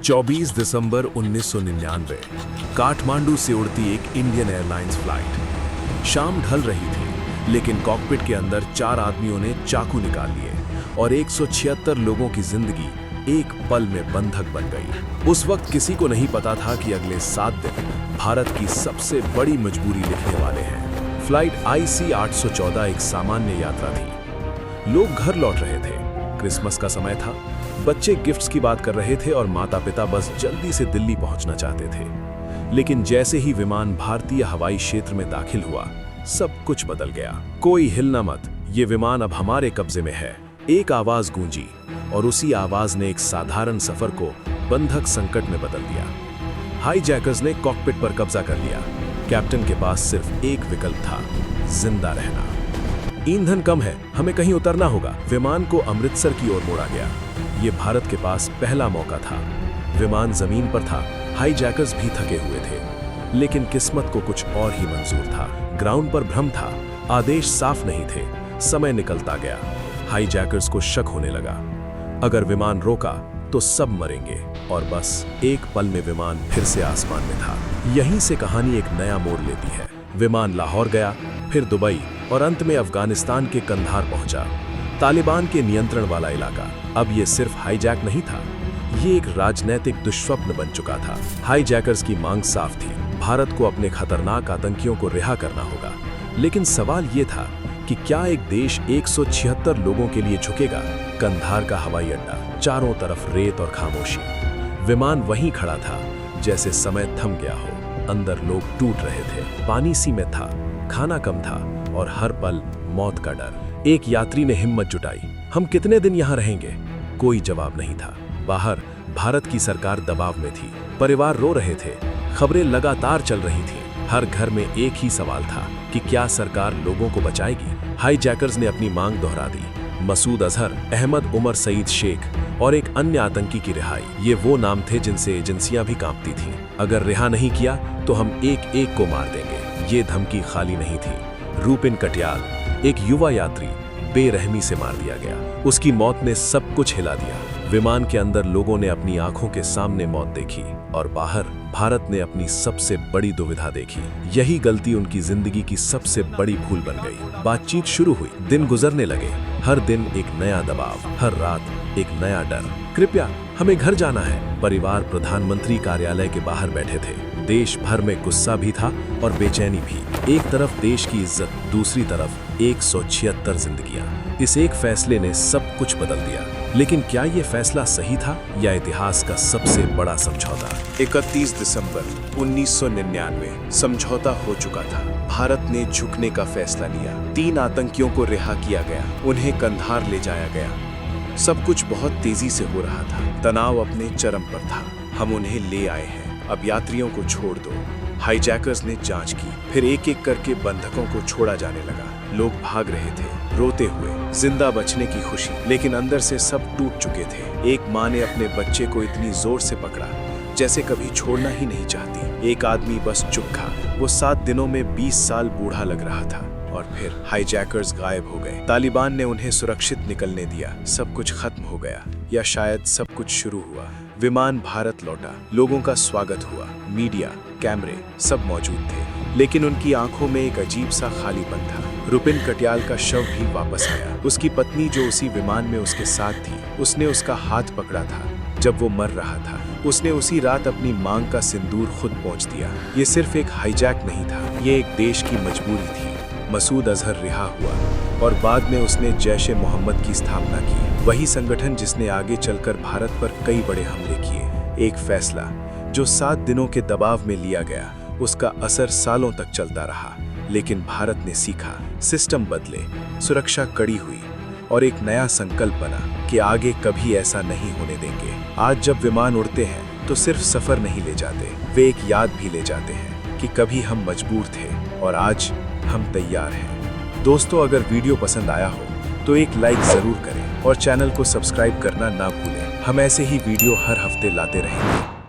24 दिसंबर 1999 काठमांडू से उड़ती एक इंडियन एयरलाइंस फ्लाइट। शाम ढल रही थी, लेकिन कॉकपिट के अंदर 4 आदमियों ने चाकू निकाल लिए और 176 लोगों की जिंदगी एक पल में बंधक बन गई। उस वक्त किसी को नहीं पता था कि अगले 7 दिन भारत की सबसे बड़ी मजबूरी लिखने वाले हैं। फ्लाइट IC 814 एक सामान्य यात्रा थी। लोग घर लौट रहे थे, क्रिसमस का समय था, बच्चे गिफ्ट्स की बात कर रहे थे और माता-पिता बस जल्दी से दिल्ली पहुंचना चाहते थे। लेकिन जैसे ही विमान भारतीय हवाई क्षेत्र में दाखिल हुआ, सब कुछ बदल गया। कोई हिलना मत, ये विमान अब हमारे कब्जे में है। एक आवाज गूंजी और उसी आवाज ने एक साधारण सफर को बंधक संकट में बदल दिया। हाईजैकर्स ने कॉकपिट पर कब्जा कर लिया। कैप्टन के पास सिर्फ एक विकल्प था, जिंदा रहना। ईंधन कम है, हमें कहीं उतरना होगा। विमान को अमृतसर की ओर मोड़ा गया। ये भारत के पास पहला मौका था। विमान जमीन पर था, हाईजैकर्स भी थके हुए थे, लेकिन किस्मत को कुछ और ही मंजूर था। ग्राउंड पर भ्रम था, आदेश साफ नहीं थे। समय निकलता गया, हाईजैकर्स को शक होने लगा। अगर विमान रोका तो सब मरेंगे, और बस एक पल में विमान फिर से आसमान में था। यहीं से कहानी एक नया मोड़ लेती है। विमान लाहौर गया, फिर दुबई और अंत में अफगानिस्तान के कंधार पहुंचा, तालिबान के नियंत्रण वाला इलाका। अब ये सिर्फ हाईजैक नहीं था, ये एक राजनैतिक दुष्स्वप्न बन चुका था। हाईजैकर्स की मांग साफ थी, भारत को अपने खतरनाक आतंकियों को रिहा करना होगा। लेकिन सवाल ये था कि क्या एक देश 176 लोगों के लिए झुकेगा? कंधार का हवाई अड्डा, चारों तरफ रेत और खामोशी। विमान वहीं खड़ा था, जैसे समय थम गया हो। अंदर लोग टूट रहे थे, पानी सीमित था, खाना कम था और हर पल मौत का डर। एक यात्री ने हिम्मत जुटाई, हम कितने दिन यहाँ रहेंगे? कोई जवाब नहीं था। बाहर भारत की सरकार दबाव में थी, परिवार रो रहे थे, खबरें लगातार चल रही थीं। हर घर में एक ही सवाल था कि क्या सरकार लोगों को बचाएगी? हाईजैकर्स ने अपनी मांग दोहरा दी, मसूद अजहर, अहमद उमर सईद शेख और एक अन्य आतंकी की रिहाई। ये वो नाम थे जिनसे एजेंसियां भी कांपती थीं। अगर रिहा नहीं किया तो हम एक एक को मार देंगे। ये धमकी खाली नहीं थी। रूपिन कटियाल, एक युवा यात्री, बेरहमी से मार दिया गया। उसकी मौत ने सब कुछ हिला दिया। विमान के अंदर लोगों ने अपनी आंखों के सामने मौत देखी और बाहर भारत ने अपनी सबसे बड़ी दुविधा देखी। यही गलती उनकी जिंदगी की सबसे बड़ी भूल बन गई। बातचीत शुरू हुई, दिन गुजरने लगे, हर दिन एक नया दबाव, हर रात एक नया डर। कृपया हमें घर जाना है। परिवार प्रधानमंत्री कार्यालय के बाहर बैठे थे। देश भर में गुस्सा भी था और बेचैनी भी। एक तरफ देश की इज्जत, दूसरी तरफ 176 जिंदगियां। इस एक फैसले ने सब कुछ बदल दिया। लेकिन क्या ये फैसला सही था या इतिहास का सबसे बड़ा समझौता? 31 दिसंबर 1999 समझौता हो चुका था। भारत ने झुकने का फैसला लिया। 3 आतंकियों को रिहा किया गया, उन्हें कंधार ले जाया गया। सब कुछ बहुत तेजी से हो रहा था, तनाव अपने चरम पर था। हम उन्हें ले आए हैं, अब यात्रियों को छोड़ दो। हाईजैकर्स ने जांच की, फिर एक एक करके बंधकों को छोड़ा जाने लगा। लोग भाग रहे थे, रोते हुए, जिंदा बचने की खुशी, लेकिन अंदर से सब टूट चुके थे। एक माँ ने अपने बच्चे को इतनी जोर से पकड़ा जैसे कभी छोड़ना ही नहीं चाहती। एक आदमी बस चुप था, वो 7 दिनों में 20 साल बूढ़ा लग रहा था। और फिर हाईजैकर्स गायब हो गए। तालिबान ने उन्हें सुरक्षित निकलने दिया। सब कुछ खत्म हो गया, या शायद सब कुछ शुरू हुआ। विमान भारत लौटा, लोगों का स्वागत हुआ, मीडिया, कैमरे सब मौजूद थे, लेकिन उनकी आंखों में एक अजीब सा खालीपन था। रुपिन कटियाल का शव भी वापस आया। उसकी पत्नी जो उसी विमान में उसके साथ थी, उसने उसका हाथ पकड़ा था जब वो मर रहा था। उसने उसी रात अपनी मांग का सिंदूर खुद पोंछ दिया। ये सिर्फ एक हाईजैक नहीं था, ये एक देश की मजबूरी थी। मसूद अजहर रिहा हुआ और बाद में उसने जैश-ए-मोहम्मद की स्थापना की, वही संगठन जिसने आगे चलकर भारत पर कई बड़े हमले किए। एक फैसला जो 7 दिनों के दबाव में लिया गया, उसका असर सालों तक चलता रहा। लेकिन भारत ने सीखा, सिस्टम बदले, सुरक्षा कड़ी हुई और एक नया संकल्प बना कि आगे कभी ऐसा नहीं होने देंगे। आज जब विमान उड़ते हैं तो सिर्फ सफर नहीं ले जाते, वे एक याद भी ले जाते हैं कि कभी हम मजबूर थे और आज हम तैयार हैं। दोस्तों, अगर वीडियो पसंद आया हो तो एक लाइक जरूर करें और चैनल को सब्सक्राइब करना ना भूलें। हम ऐसे ही वीडियो हर हफ्ते लाते रहेंगे।